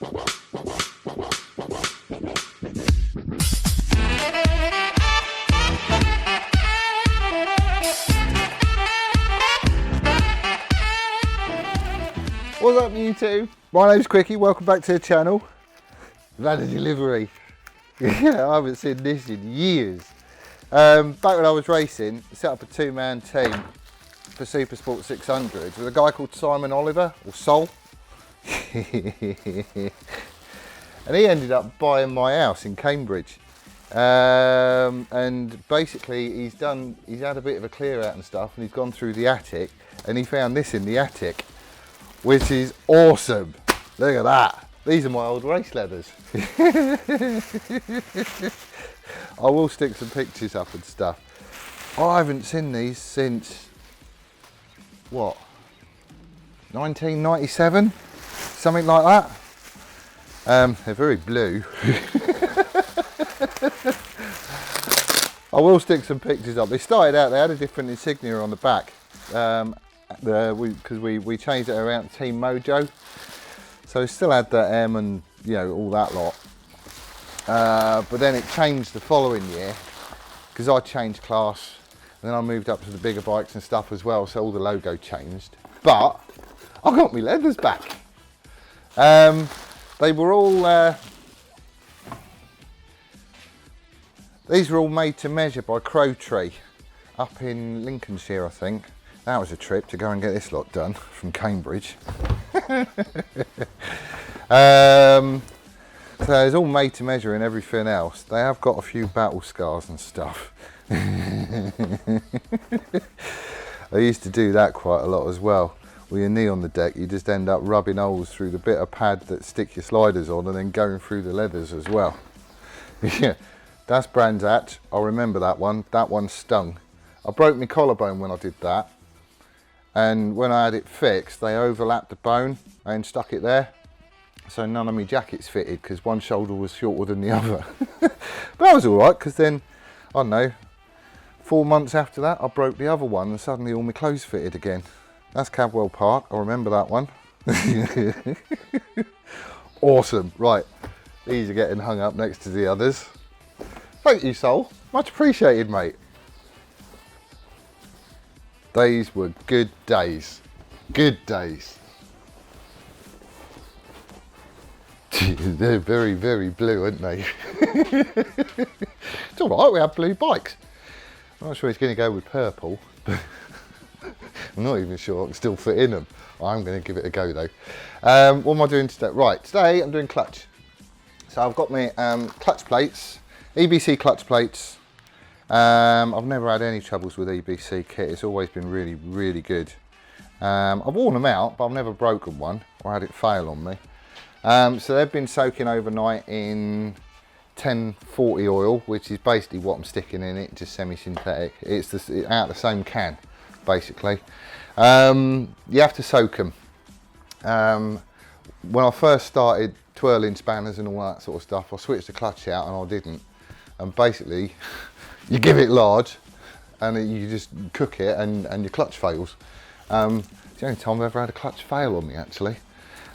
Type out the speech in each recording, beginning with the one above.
What's up YouTube? My name's Quickie, welcome back to the channel. We've had a delivery. Yeah, I haven't seen this in years. Back when I was racing, I set up a two-man team for Super Sport 600 with a guy called Simon Oliver, or Sol. And he ended up buying my house in Cambridge. And basically he's had a bit of a clear out and stuff, and he's gone through the attic and he found this in the attic, which is awesome. Look at that. These are my old race leathers. I will stick some pictures up and stuff. I haven't seen these since, what, 1997? Something like that. They're very blue. I will stick some pictures up. They started out, they had a different insignia on the back. Because we changed it around to Team Mojo, so it still had the M and all that lot, but then it changed the following year because I changed class and then I moved up to the bigger bikes and stuff as well, so all the logo changed. But I got my leathers back. They were all these were all made to measure by Crow Tree up in Lincolnshire, I think. That was a trip to go and get this lot done from Cambridge. So it's all made to measure and everything else. They have got a few battle scars and stuff. I used to do that quite a lot as well. With your knee on the deck, you just end up rubbing holes through the bit of pad that stick your sliders on and then going through the leathers as well. Yeah, that's Brands Hatch. I remember that one. That one stung. I broke my collarbone when I did that. And when I had it fixed, they overlapped the bone and stuck it there. So none of my jackets fitted because one shoulder was shorter than the other. But that was all right, because then, I don't know, 4 months after that, I broke the other one and suddenly all my clothes fitted again. That's Cadwell Park, I remember that one. Awesome, right. These are getting hung up next to the others. Thank you, Sol. Much appreciated, mate. These were good days. Good days. They're very, very blue, aren't they? It's all right, we have blue bikes. I'm not sure he's going to go with purple. I'm not even sure I can still fit in them. I'm going to give it a go though. What am I doing today? Right, today I'm doing clutch. So I've got my clutch plates, EBC clutch plates. I've never had any troubles with EBC kit. It's always been really, really good. I've worn them out, but I've never broken one or had it fail on me. So they've been soaking overnight in 1040 oil, which is basically what I'm sticking in it, just semi-synthetic. It's out of the same can, basically. You have to soak them. When I first started twirling spanners and all that sort of stuff, I switched the clutch out and I didn't. And basically, you give it large and you just cook it and your clutch fails. It's the only time I've ever had a clutch fail on me, actually.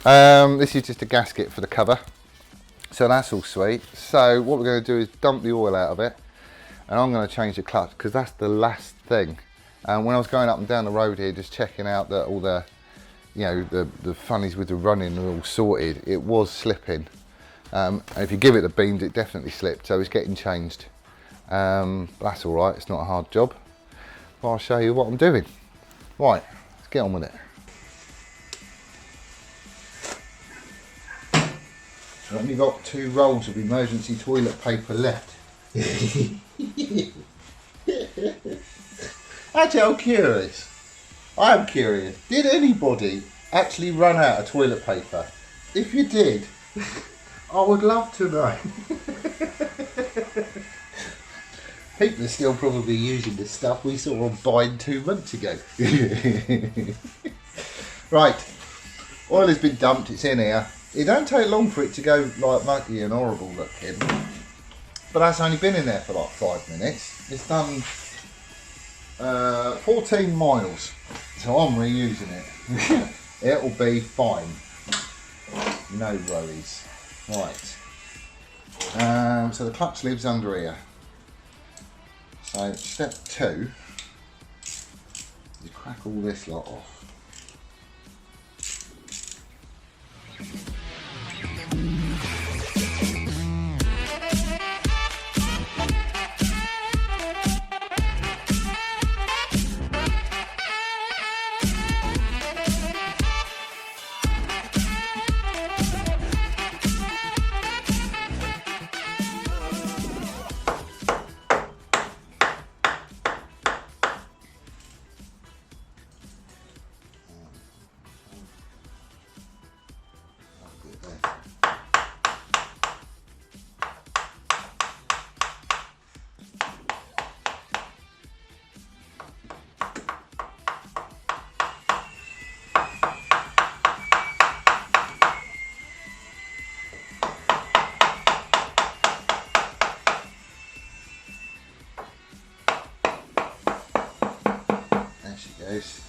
This is just a gasket for the cover, so that's all sweet. So what we're going to do is dump the oil out of it, and I'm going to change the clutch because that's the last thing. When I was going up and down the road here, just checking out that all the, the funnies with the running are all sorted, it was slipping. And if you give it the beams, it definitely slipped, so it's getting changed. That's all right, it's not a hard job. But I'll show you what I'm doing. Right, let's get on with it. I've only got 2 rolls of emergency toilet paper left. Actually, I'm curious. I am curious. Did anybody actually run out of toilet paper? If you did, I would love to know. People are still probably using the stuff we saw on Vine 2 months ago. Right, oil has been dumped, it's in here. It don't take long for it to go like mucky and horrible looking, but that's only been in there for like 5 minutes. It's done 14 miles, so I'm reusing it. It'll be fine. no worries. Right. So the clutch lives under here. So step 2, you crack all this lot off. Goes.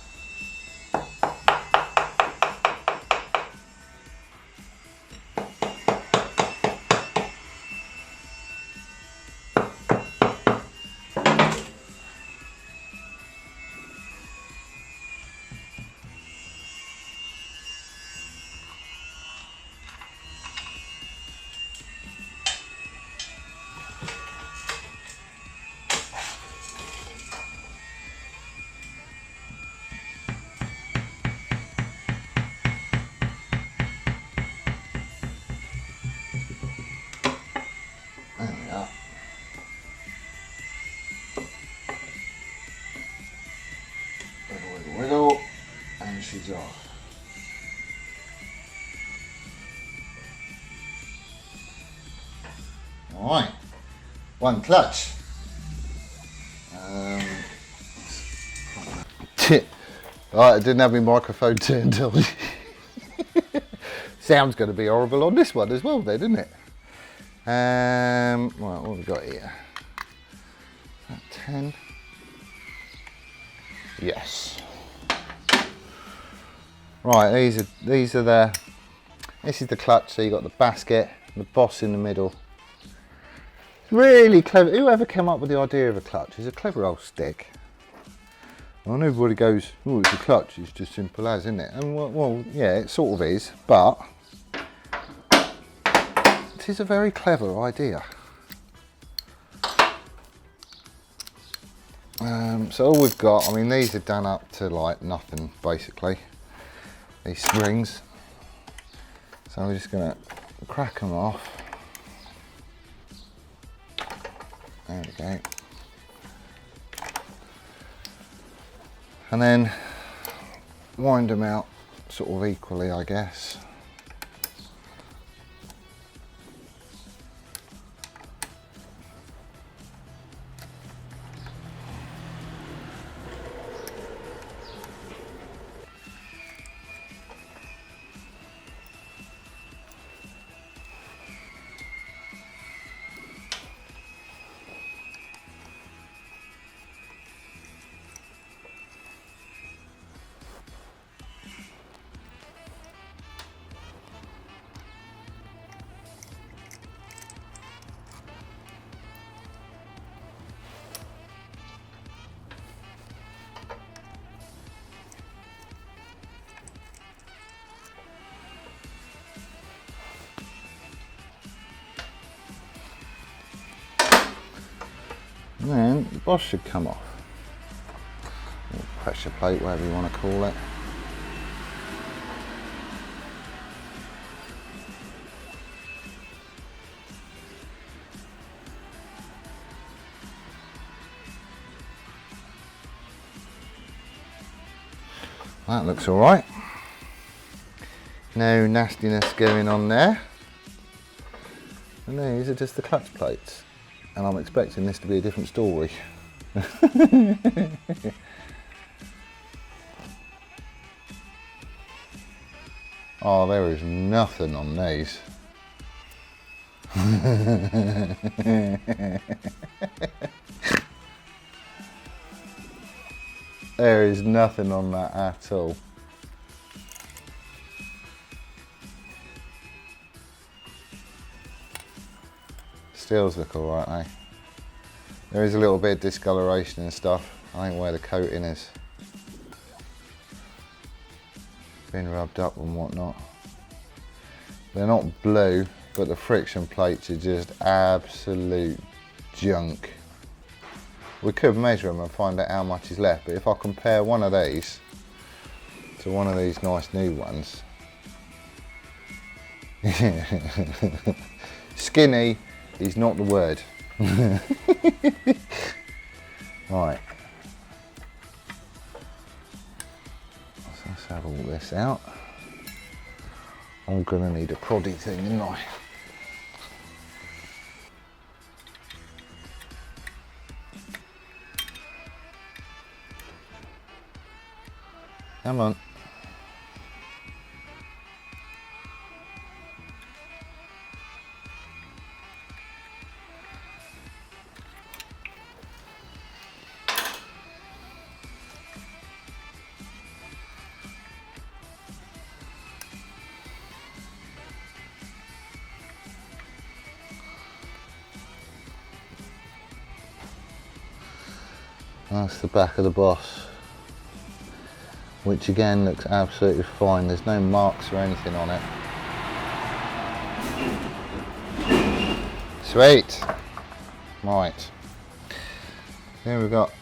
There we are. Wiggle, wiggle, wiggle, and she's off. Alright, one clutch. Right, I didn't have my microphone turned on. Sound's going to be horrible on this one as well then, isn't it? Right, what have we got here? Is that 10? Yes. Right, this is the clutch, so you got the basket, the boss in the middle. Really clever. Whoever came up with the idea of a clutch is a clever old stick. And everybody goes, oh, it's a clutch, it's just simple as, isn't it? And well, yeah, it sort of is, but it is a very clever idea. So all we've got, I mean, these are done up to like nothing, basically, these springs. So we're just gonna crack them off. There we go. And then wind them out sort of equally, I guess. And then the boss should come off. Or pressure plate, whatever you want to call it. That looks all right. No nastiness going on there. And these are just the clutch plates. And I'm expecting this to be a different story. Oh, there is nothing on these. There is nothing on that at all. steels look alright, eh? There is a little bit of discoloration and stuff. I think where the coating is been rubbed up and whatnot. They're not blue, but the friction plates are just absolute junk. We could measure them and find out how much is left, but if I compare one of these to one of these nice new ones, skinny is not the word. Right, so let's have all this out. I'm gonna need a proddy thing, isn't I? Come on. That's the back of the boss, which again looks absolutely fine. There's no marks or anything on it. Sweet. Right. Here we've got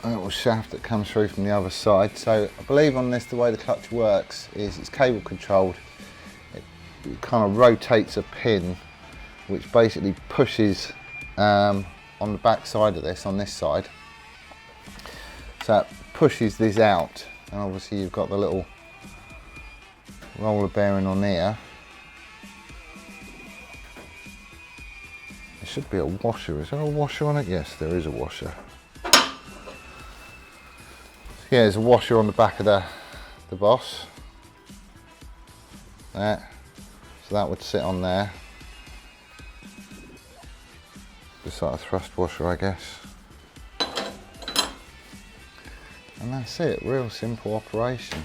a little shaft that comes through from the other side. So I believe on this, the way the clutch works is it's cable controlled. It kind of rotates a pin, which basically pushes on the back side of this, on this side. So it pushes this out, and obviously you've got the little roller bearing on here. There should be a washer. Is there a washer on it? Yes, there is a washer. Yeah, there's a washer on the back of the boss. There. So that would sit on there. Just like a thrust washer, I guess. And that's it, real simple operation.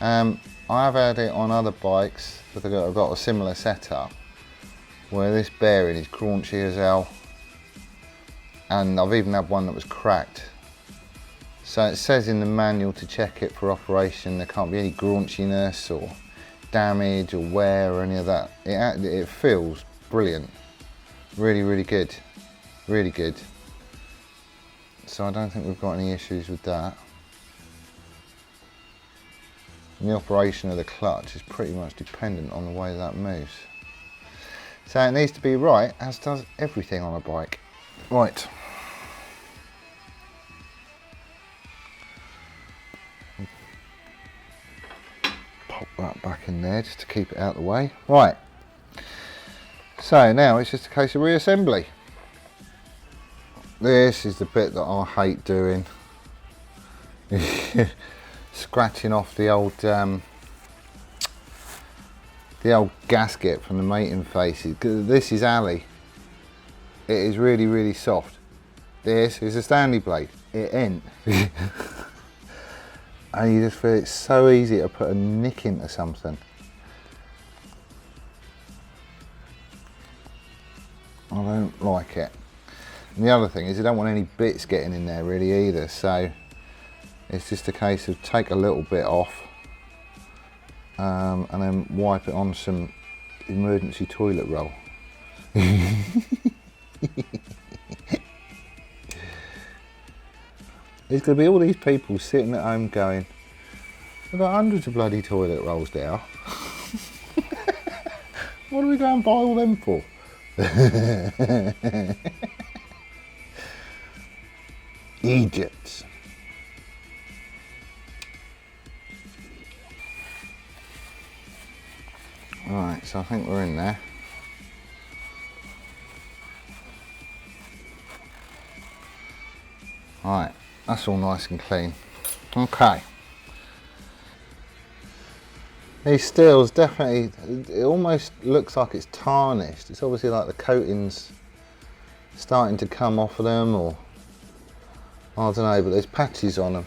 I have had it on other bikes that have got a similar setup, where this bearing is crunchy as hell. And I've even had one that was cracked. So it says in the manual to check it for operation. There can't be any graunchiness or damage or wear or any of that. It feels brilliant. Really, really good. Really good. So I don't think we've got any issues with that. And the operation of the clutch is pretty much dependent on the way that moves. So it needs to be right, as does everything on a bike. Right. Pop that back in there just to keep it out of the way. Right. So now it's just a case of reassembly. This is the bit that I hate doing. Scratching off the old gasket from the mating faces. This is alley. It is really, really soft. This is a Stanley blade. It ain't. And you just feel it's so easy to put a nick into something. I don't like it. And the other thing is I don't want any bits getting in there really either, so it's just a case of take a little bit off and then wipe it on some emergency toilet roll. There's going to be all these people sitting at home going, I've got hundreds of bloody toilet rolls there. What do we go and buy all them for? Idiots. Right, so I think we're in there. Right, that's all nice and clean. Okay. These steels definitely, it almost looks like it's tarnished. It's obviously like the coating's starting to come off of them, or I don't know, but there's patches on them.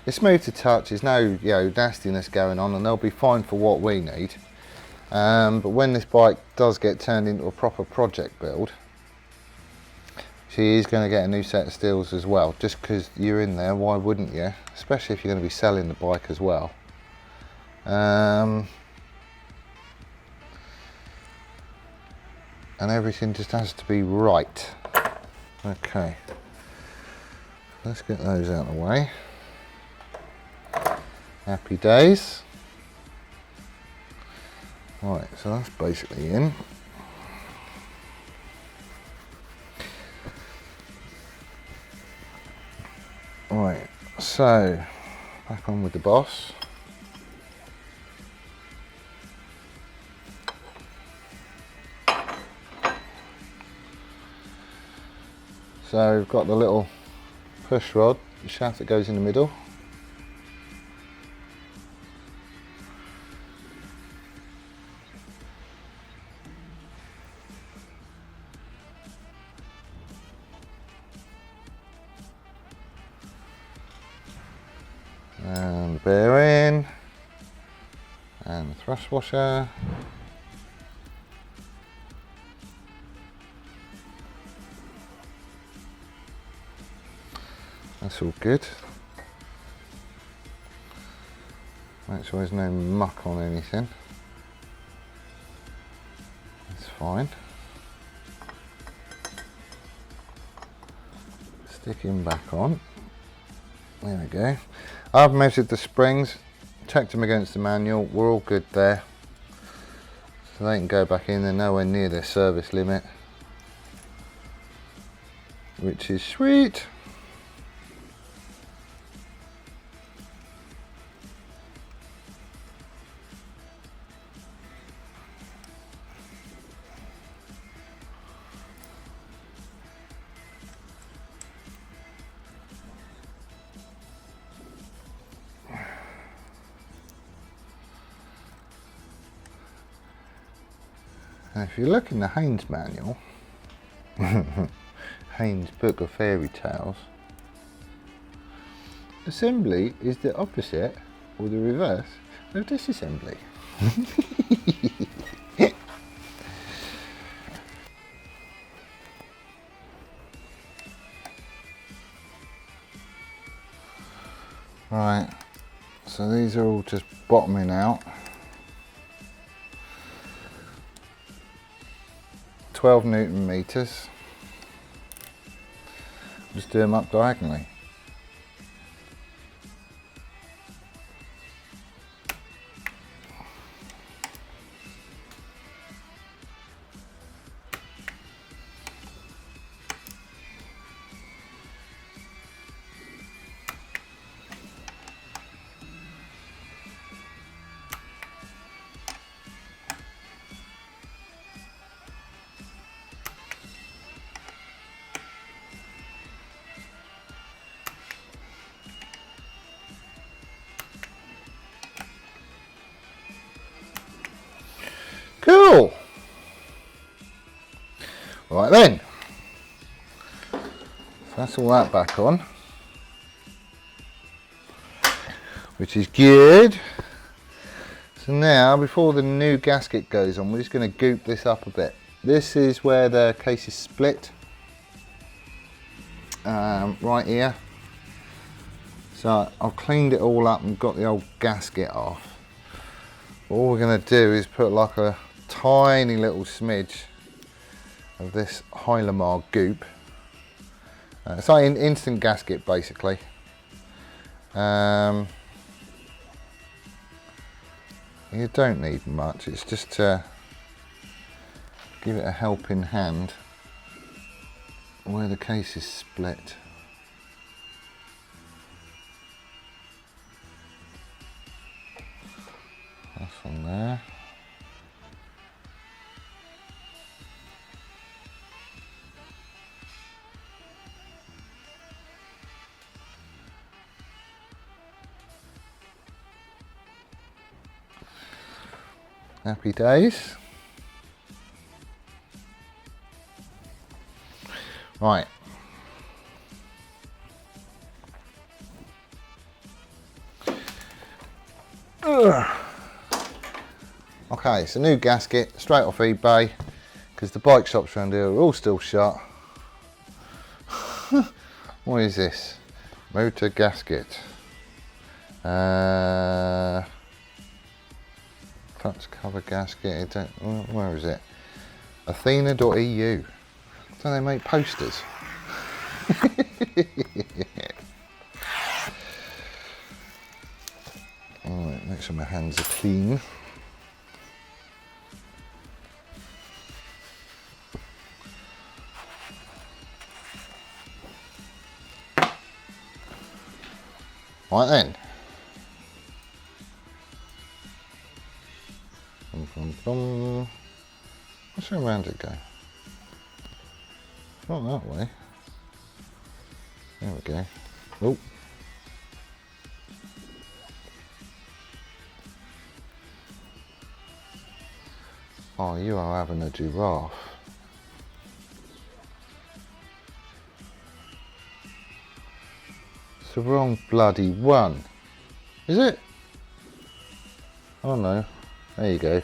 It's smooth to touch, there's no nastiness going on, and they'll be fine for what we need. But when this bike does get turned into a proper project build, she is going to get a new set of steels as well. Just because you're in there, why wouldn't you? Especially if you're going to be selling the bike as well. And everything just has to be right. Okay, let's get those out of the way. Happy days. Right, so that's basically in. Right, so back on with the boss. So we've got the little push rod, the shaft that goes in the middle. And the bearing. And the thrust washer. That's all good. Make sure there's no muck on anything. That's fine. Stick him back on. There we go. I've measured the springs, checked them against the manual, we're all good there. So they can go back in, they're nowhere near their service limit, which is sweet. Now if you look in the Haynes manual, Haynes Book of Fairy Tales, assembly is the opposite or the reverse of disassembly. Right, so these are all just bottoming out. 12 Newton meters. Just do them up diagonally. Cool. Right then, so that's all that back on, which is good. So now, before the new gasket goes on, we're just going to goop this up a bit. This is where the case is split, right here. So I've cleaned it all up and got the old gasket off. All we're going to do is put like a tiny little smidge of this Hylamar goop. It's like an instant gasket basically. You don't need much, it's just to give it a helping hand where the case is split. That's on there. Happy days. Right. Okay, it's a new gasket, straight off eBay, because the bike shops around here are all still shut. What is this? Motor gasket. Clutch cover gasket. Where is it? Athena.eu. So they make posters. Alright, make sure my hands are clean. Right then. Which way around it go? Not that way. There we go. Oh. Oh, you are having a giraffe. It's the wrong bloody one. Is it? Oh no. There you go.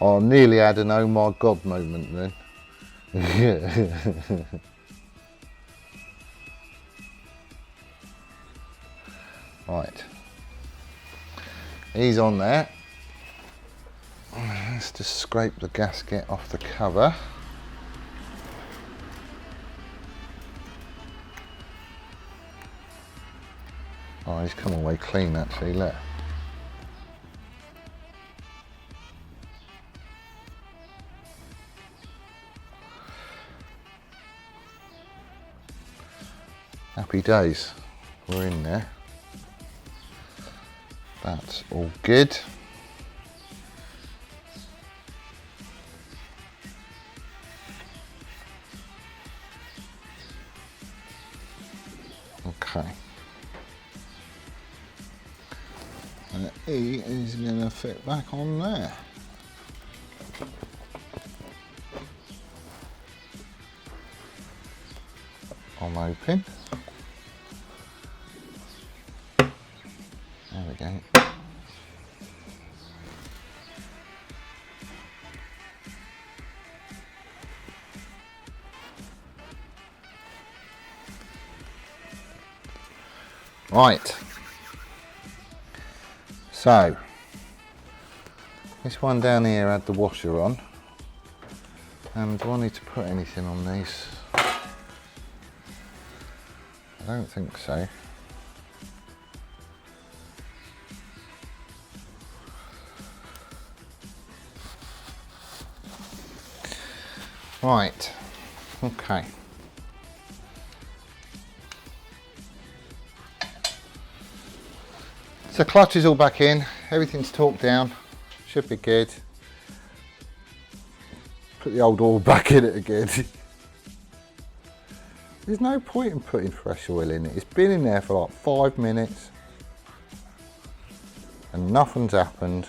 I nearly had an oh my god moment then. Right. He's on there. Let's just scrape the gasket off the cover. Oh, he's come away clean actually, look. Happy days, we're in there. That's all good. Okay. And he is going to fit back on there. I'm hoping. There we go. Right. So, this one down here had the washer on. And do I need to put anything on these? I don't think so. Right, okay. So clutch is all back in, everything's torqued down, should be good. Put the old oil back in it again. There's no point in putting fresh oil in it. It's been in there for like 5 minutes and nothing's happened.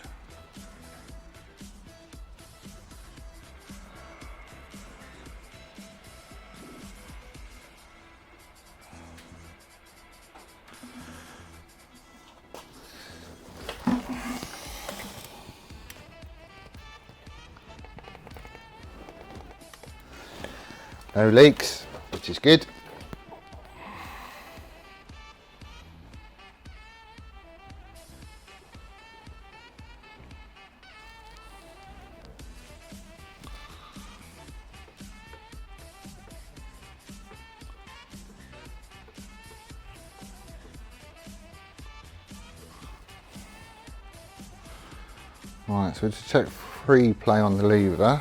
No leaks, which is good. Right, so to check free play on the lever.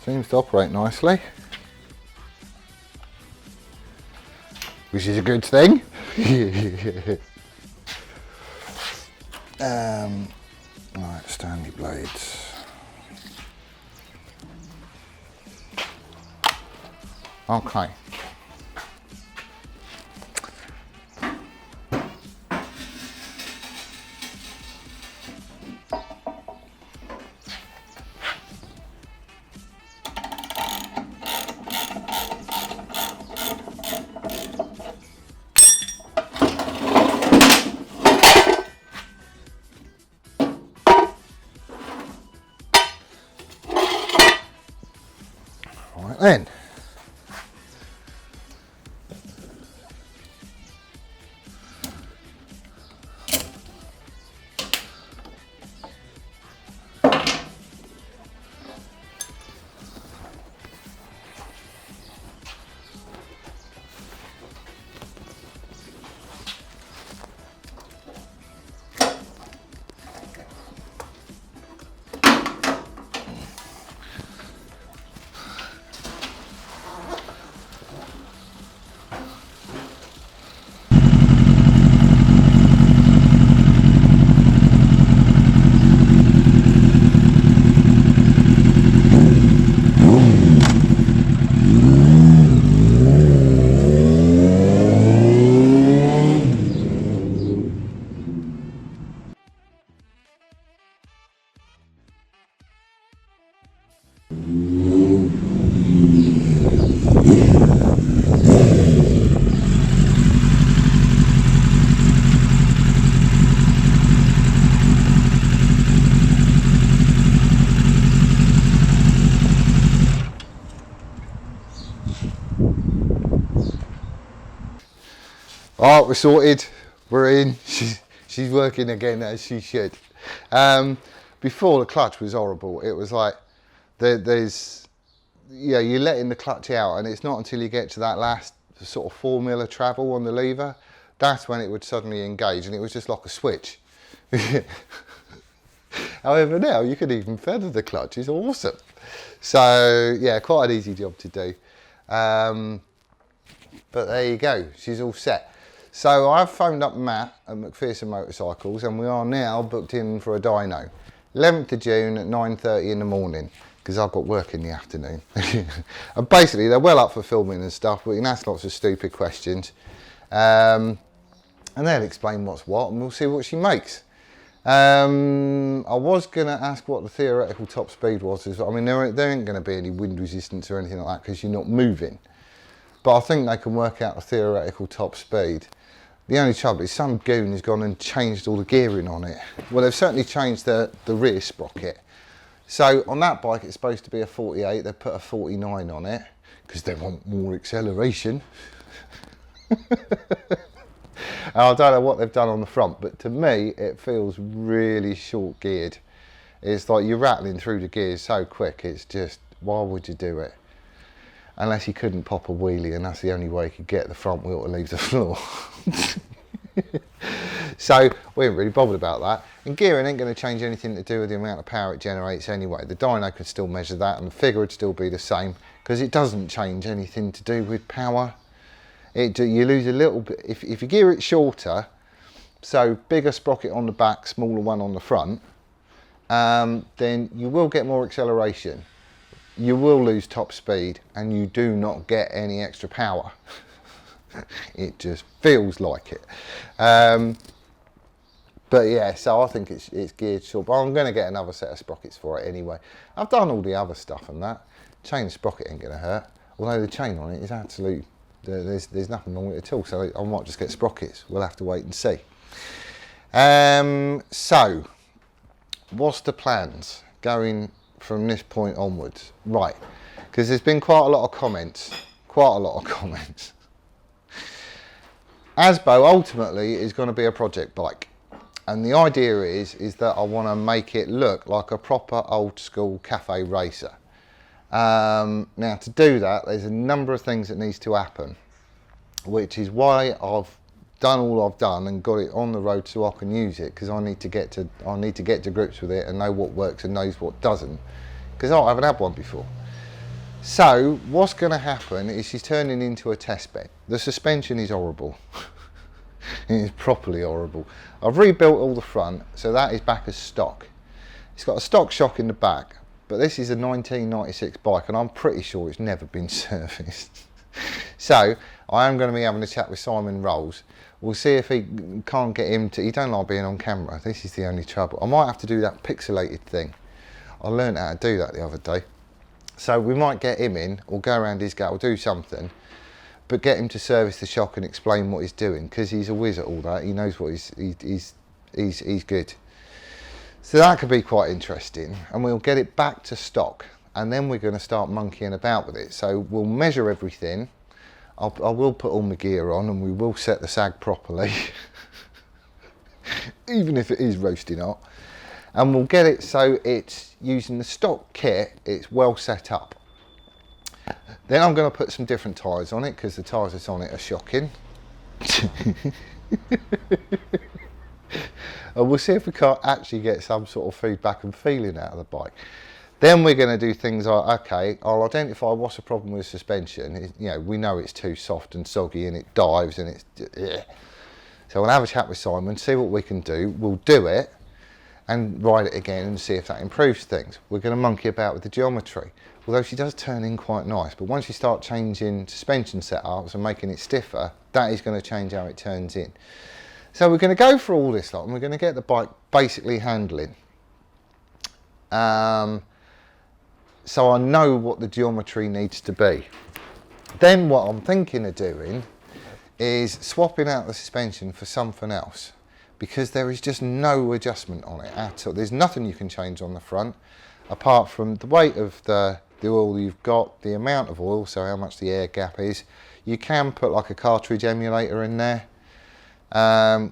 Seems to operate nicely, which is a good thing. Right, Stanley blades. Okay. All right, we're sorted. We're in. She's working again as she should. Before, the clutch was horrible. It was like you're letting the clutch out, and it's not until you get to that last sort of 4 mil of travel on the lever, that's when it would suddenly engage, and it was just like a switch. However, now you can even feather the clutch. It's awesome. So yeah, quite an easy job to do. But there you go, she's all set. So I've phoned up Matt at McPherson Motorcycles, and we are now booked in for a dyno. 11th of June at 9:30 in the morning, because I've got work in the afternoon. And basically they're well up for filming and stuff, but you can ask lots of stupid questions. And they'll explain what's what, and we'll see what she makes. I was going to ask what the theoretical top speed was. I mean, there ain't going to be any wind resistance or anything like that, because you're not moving. But I think they can work out the theoretical top speed. The only trouble is some goon has gone and changed all the gearing on it. Well, they've certainly changed the rear sprocket. So on that bike, it's supposed to be a 48. They've put a 49 on it because they want more acceleration. I don't know what they've done on the front, but to me, it feels really short geared. It's like you're rattling through the gears so quick. It's just, why would you do it? Unless you couldn't pop a wheelie, and that's the only way you could get the front wheel to leave the floor. So we ain't really bothered about that. And gearing ain't going to change anything to do with the amount of power it generates anyway. The dyno could still measure that, and the figure would still be the same, because it doesn't change anything to do with power. You lose a little bit if you gear it shorter, so bigger sprocket on the back, smaller one on the front, then you will get more acceleration. You will lose top speed, and you do not get any extra power. It just feels like it. But yeah, so I think it's geared short, but I'm going to get another set of sprockets for it anyway. I've done all the other stuff and that. Chain sprocket ain't going to hurt, although the chain on it is absolute, there's nothing wrong with it at all, so I might just get sprockets. We'll have to wait and see. So what's the plans going from this point onwards? Right, because there's been quite a lot of comments. ASBO ultimately is going to be a project bike, and the idea is that I want to make it look like a proper old school cafe racer. Now to do that, there's a number of things that needs to happen, which is why I've done all I've done and got it on the road so I can use it, because I need to get to grips with it and know what works and knows what doesn't, because I haven't had one before. So what's going to happen is she's turning into a test bed. The suspension is horrible. It is properly horrible. I've rebuilt all the front, so that is back as stock. It's got a stock shock in the back, but this is a 1996 bike, and I'm pretty sure it's never been serviced. So I am going to be having a chat with Simon Rolls. We'll see if he can't get him to, he don't like being on camera. This is the only trouble. I might have to do that pixelated thing. I learned how to do that the other day. So we might get him in, or go around his gate, or do something, but get him to service the shock and explain what he's doing, because he's a whiz at all that. He knows what he's good. So that could be quite interesting, and we'll get it back to stock, and then we're going to start monkeying about with it. So we'll measure everything. I will put all my gear on, and we will set the sag properly, even if it is roasting hot. And we'll get it so it's using the stock kit, it's well set up. Then I'm going to put some different tyres on it, because the tyres that's on it are shocking. And we'll see if we can't actually get some sort of feedback and feeling out of the bike. Then we're going to do things like, okay, I'll identify what's the problem with suspension. We know it's too soft and soggy, and it dives, and it's... Ugh. So we'll have a chat with Simon, see what we can do. We'll do it and ride it again and see if that improves things. We're going to monkey about with the geometry, although she does turn in quite nice. But once you start changing suspension setups and making it stiffer, that is going to change how it turns in. So we're going to go for all this lot, and we're going to get the bike basically handling. So I know what the geometry needs to be. Then what I'm thinking of doing is swapping out the suspension for something else, because there is just no adjustment on it at all. There's nothing you can change on the front, apart from the weight of the oil you've got, the amount of oil, so how much the air gap is. You can put like a cartridge emulator in there,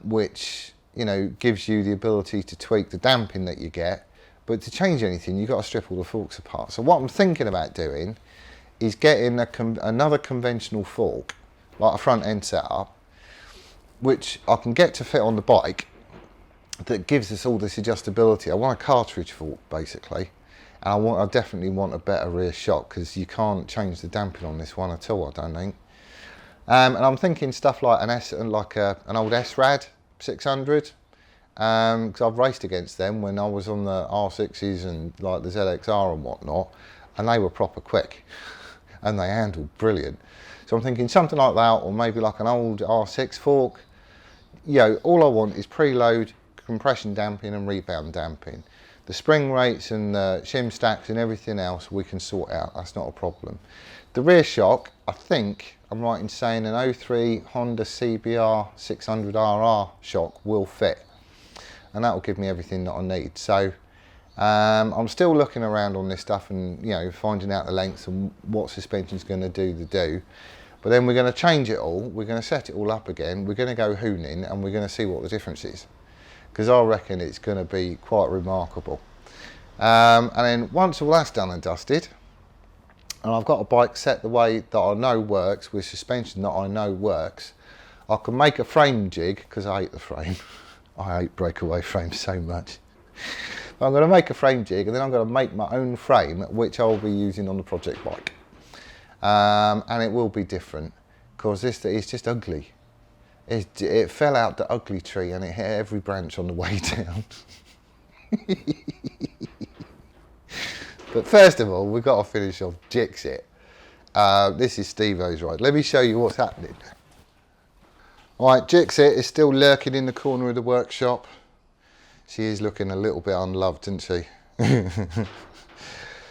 which, you know, gives you the ability to tweak the damping that you get. But to change anything, you've got to strip all the forks apart. So what I'm thinking about doing is getting another conventional fork, like a front end setup, which I can get to fit on the bike, that gives us all this adjustability. I want a cartridge fork, basically. And I definitely want a better rear shock, because you can't change the damping on this one at all, I don't think. And I'm thinking stuff like an old S-Rad 600, because I've raced against them when I was on the R6s and like the ZXR and whatnot, and they were proper quick and they handled brilliant. So I'm thinking something like that, or maybe like an old R6 fork. You know, all I want is preload, compression damping and rebound damping. The spring rates and the shim stacks and everything else we can sort out, that's not a problem. The rear shock, I think I'm right in saying an 03 Honda CBR 600RR shock will fit, and that will give me everything that I need. So I'm still looking around on this stuff and, you know, finding out the lengths and what suspension's going to do. But then we're going to change it all, we're going to set it all up again, we're going to go hooning, and we're going to see what the difference is, because I reckon it's going to be quite remarkable. And then once all that's done and dusted, and I've got a bike set the way that I know works, with suspension that I know works, I can make a frame jig, because I hate the frame. I hate breakaway frames so much. But I'm going to make a frame jig, and then I'm going to make my own frame, which I'll be using on the project bike. And it will be different, because this is just ugly. It fell out the ugly tree and it hit every branch on the way down. But first of all, we've got to finish off Jigsaw. This is Steve-O's ride. Let me show you what's happening. Alright, Jigsaw is still lurking in the corner of the workshop. She is looking a little bit unloved, isn't she?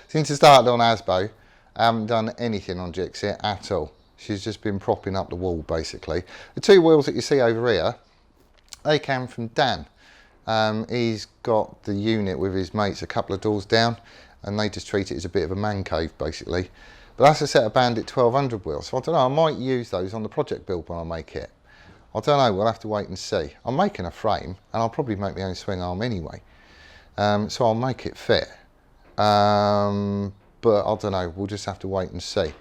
Since I started on ASBO, I haven't done anything on Jigsaw at all. She's just been propping up the wall, basically. The two wheels that you see over here, they came from Dan. He's got the unit with his mates a couple of doors down, and they just treat it as a bit of a man cave, basically. But that's a set of Bandit 1200 wheels, so I don't know, I might use those on the project build when I make it. I don't know, we'll have to wait and see. I'm making a frame, and I'll probably make my own swing arm anyway. So I'll make it fit. But I don't know, we'll just have to wait and see.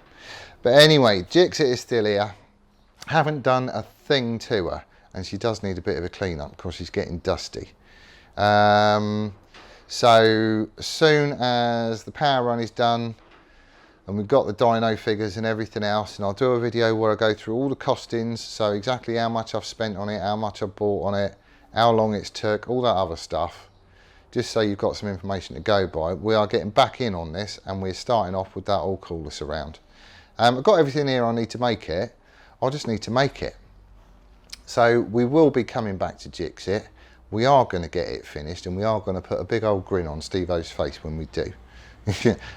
But anyway, Jigsaw is still here. Haven't done a thing to her, and she does need a bit of a clean up because she's getting dusty. So as soon as the power run is done and we've got the dyno figures and everything else, and I'll do a video where I go through all the costings, so exactly how much I've spent on it, how much I bought on it, how long it's took, all that other stuff, just so you've got some information to go by. We are getting back in on this, and we're starting off with that all coolest around. I've got everything here I need to make it. I just need to make it. So we will be coming back to Jigsaw. We are going to get it finished, and we are going to put a big old grin on Steve-O's face when we do.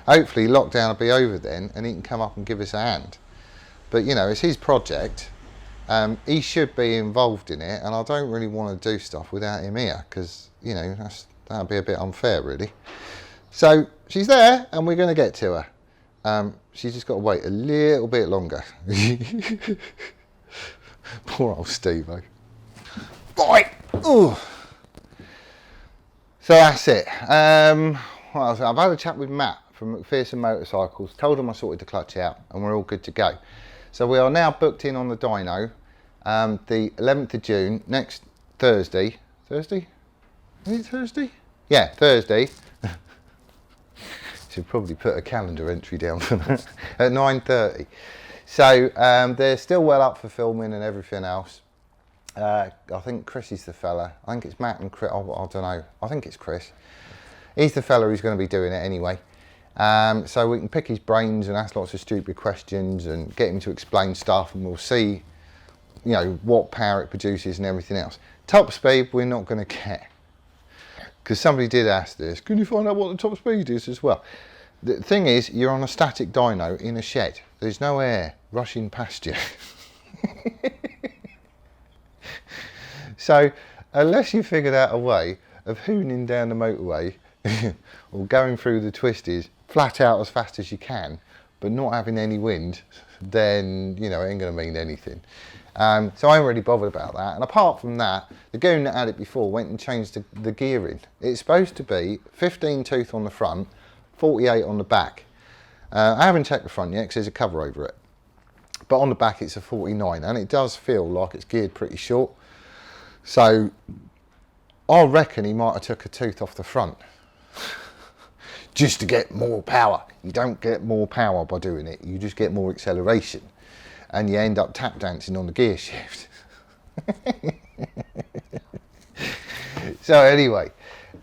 Hopefully lockdown will be over then, and he can come up and give us a hand. But you know, it's his project. He should be involved in it, and I don't really want to do stuff without him here, because, you know, that would be a bit unfair, really. So she's there, and we're going to get to her. She's just got to wait a little bit longer. Poor old Steve-O. Right. Ooh. So that's it. What else? I've had a chat with Matt from McPherson Motorcycles, told him I sorted the clutch out, and we're all good to go. So we are now booked in on the dyno, the 11th of June, next Thursday. Thursday? Is it Thursday? Yeah, Thursday. Should probably put a calendar entry down for that, at 9:30. So they're still well up for filming and everything else. I think Chris is the fella. I think it's Matt and Chris. I don't know. I think it's Chris. He's the fella who's going to be doing it anyway. So we can pick his brains and ask lots of stupid questions and get him to explain stuff, and we'll see, you know, what power it produces and everything else. Top speed we're not going to get, because somebody did ask this. Can you find out what the top speed is as well? The thing is, you're on a static dyno in a shed. There's no air rushing past you. So unless you figured out a way of hooning down the motorway or going through the twisties flat out as fast as you can, but not having any wind, then, you know, it ain't going to mean anything. So I ain't really bothered about that. And apart from that, the goon that had it before went and changed the gearing. It's supposed to be 15 tooth on the front, 48 on the back. I haven't checked the front yet because there's a cover over it. But on the back it's a 49, and it does feel like it's geared pretty short. So I reckon he might have took a tooth off the front just to get more power. You don't get more power by doing it, you just get more acceleration, and you end up tap dancing on the gear shift. So anyway,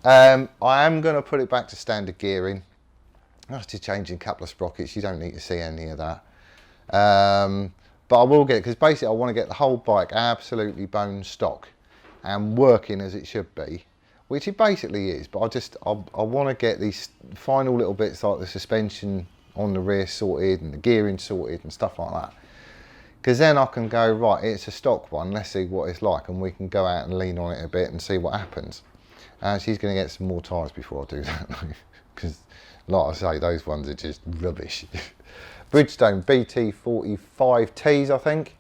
I am going to put it back to standard gearing. After changing a couple of sprockets, you don't need to see any of that. But I will get it, because basically I want to get the whole bike absolutely bone stock and working as it should be, which it basically is. But I want to get these final little bits like the suspension on the rear sorted and the gearing sorted and stuff like that. Because then I can go, right, it's a stock one, let's see what it's like, and we can go out and lean on it a bit and see what happens. She's going to get some more tyres before I do that, because like I say, those ones are just rubbish. Bridgestone BT45Ts, I think,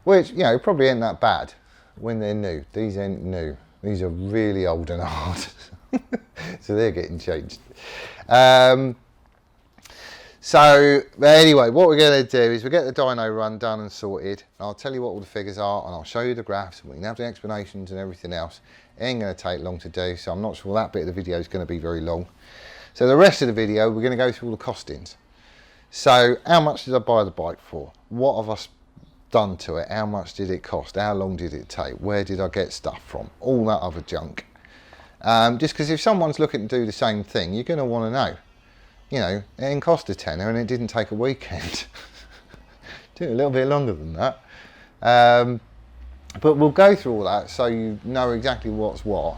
which, you know, probably ain't that bad when they're new. These ain't new. These are really old and hard. So they're getting changed. So anyway, what we're going to do is we'll get the dyno run done and sorted. I'll tell you what all the figures are, and I'll show you the graphs, and we can have the explanations and everything else. It ain't going to take long to do, so I'm not sure that bit of the video is going to be very long. So the rest of the video, we're going to go through all the costings. So how much did I buy the bike for? What have I done to it? How much did it cost? How long did it take? Where did I get stuff from? All that other junk. Just because if someone's looking to do the same thing, you're going to want to know. You know, it didn't cost a tenner and it didn't take a weekend. It took a little bit longer than that. But we'll go through all that so you know exactly what's what.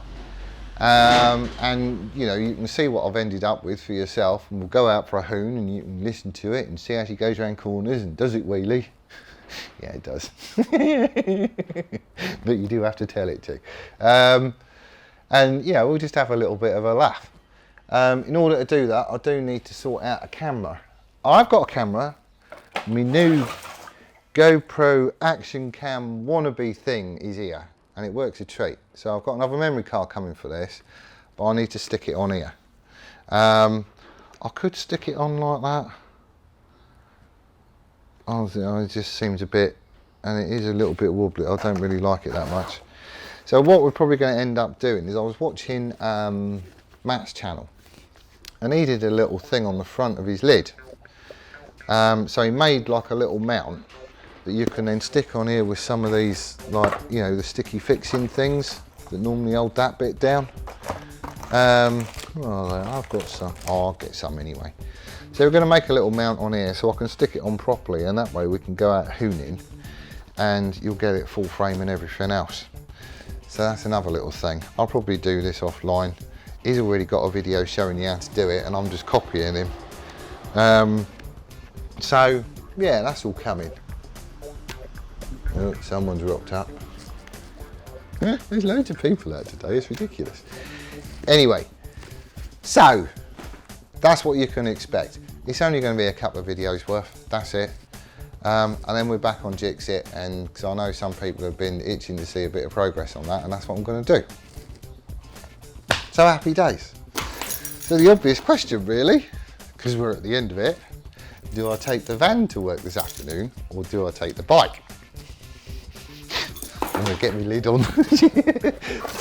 And you know, you can see what I've ended up with for yourself, and we'll go out for a hoon and you can listen to it and see how she goes around corners and does it wheelie. Yeah, it does. But you do have to tell it to. And you know, we'll just have a little bit of a laugh. In order to do that, I do need to sort out a camera. I've got a camera, my new GoPro Action Cam wannabe thing is here, and it works a treat. So I've got another memory card coming for this, but I need to stick it on here. I could stick it on like that. Oh, it just seems a bit, and it is a little bit wobbly. I don't really like it that much. So what we're probably going to end up doing is I was watching Matt's channel, and he did a little thing on the front of his lid. So he made like a little mount that you can then stick on here with some of these, like, you know, the sticky fixing things that normally hold that bit down. Well, I've got some. Oh, I'll get some anyway. So we're going to make a little mount on here so I can stick it on properly, and that way we can go out hooning and you'll get it full frame and everything else. So that's another little thing. I'll probably do this offline. He's already got a video showing you how to do it and I'm just copying him. So yeah, that's all coming. Oh, someone's rocked up. Yeah, there's loads of people out today, it's ridiculous. Anyway, so that's what you can expect. It's only going to be a couple of videos worth, that's it. And then we're back on Jigsaw, and because I know some people have been itching to see a bit of progress on that, and that's what I'm going to do. So happy days. So the obvious question really, because we're at the end of it, do I take the van to work this afternoon or do I take the bike? I'm going to get my lid on.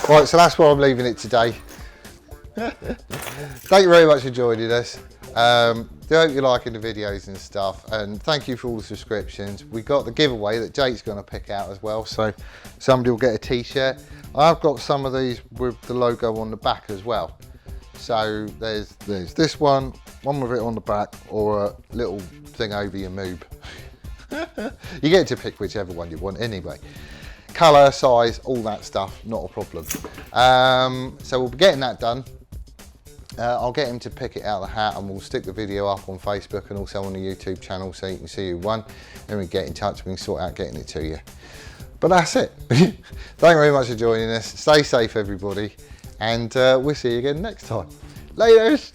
Right, so that's where I'm leaving it today. Thank you very much for joining us. Do hope you're liking the videos and stuff, and thank you for all the subscriptions. We got the giveaway that Jake's going to pick out as well, so somebody will get a t-shirt. I've got some of these with the logo on the back as well. So there's this one with it on the back, or a little thing over your moob. You get to pick whichever one you want anyway. Colour, size, all that stuff, not a problem. So we'll be getting that done. I'll get him to pick it out of the hat, and we'll stick the video up on Facebook and also on the YouTube channel so you can see who won. Then we get in touch and we can sort out getting it to you. But that's it. Thank you very much for joining us. Stay safe, everybody, and we'll see you again next time. Laters.